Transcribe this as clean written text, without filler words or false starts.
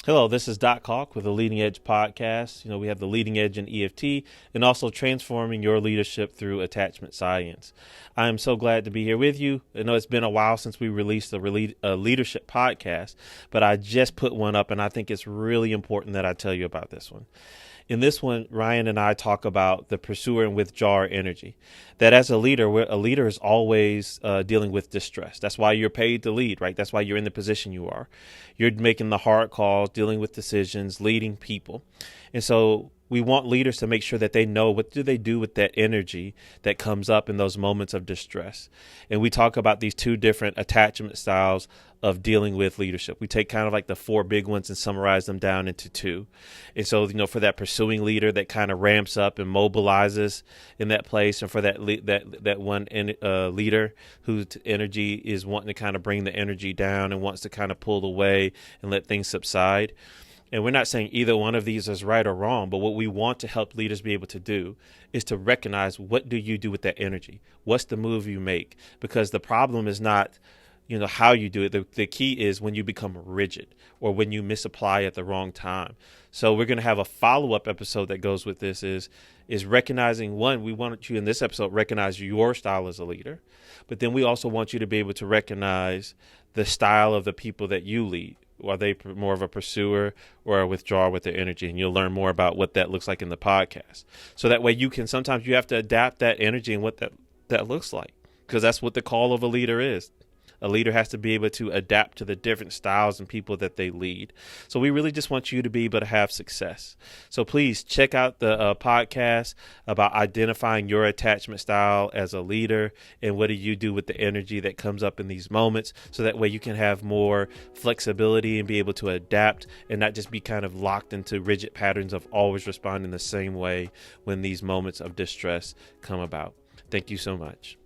Hello, this is Doc Hawk with the Leading Edge podcast. We have the Leading Edge in EFT and also transforming your leadership through attachment science. I am so glad to be here with you. I know it's been a while since we released a leadership podcast, but I just put one up and I think it's really important that I tell you about this one. In this one, Ryan and I talk about the pursuer and withdrawer energy. That as a leader is always dealing with distress. That's why you're paid to lead, right? That's why you're in the position you are. You're making the hard calls, dealing with decisions, leading people. And so we want leaders to make sure that they know what do they do with that energy that comes up in those moments of distress. And we talk about these two different attachment styles of dealing with leadership. We take kind of like the four big ones and summarize them down into two. And so, for that pursuing leader that kind of ramps up and mobilizes in that place, and for that one leader whose energy is wanting to kind of bring the energy down and wants to kind of pull away and let things subside. And we're not saying either one of these is right or wrong, but what we want to help leaders be able to do is to recognize, what do you do with that energy? What's the move you make? Because the problem is not, how you do it. The key is when you become rigid or when you misapply at the wrong time. So we're going to have a follow-up episode that goes with this is recognizing, one, we want you in this episode recognize your style as a leader, but then we also want you to be able to recognize the style of the people that you lead. Are they more of a pursuer or a withdrawer with their energy? And you'll learn more about what that looks like in the podcast. So that way sometimes you have to adapt that energy and what that looks like, because that's what the call of a leader is. A leader has to be able to adapt to the different styles and people that they lead. So we really just want you to be able to have success. So please check out the podcast about identifying your attachment style as a leader and what do you do with the energy that comes up in these moments. So that way you can have more flexibility and be able to adapt and not just be kind of locked into rigid patterns of always responding the same way when these moments of distress come about. Thank you so much.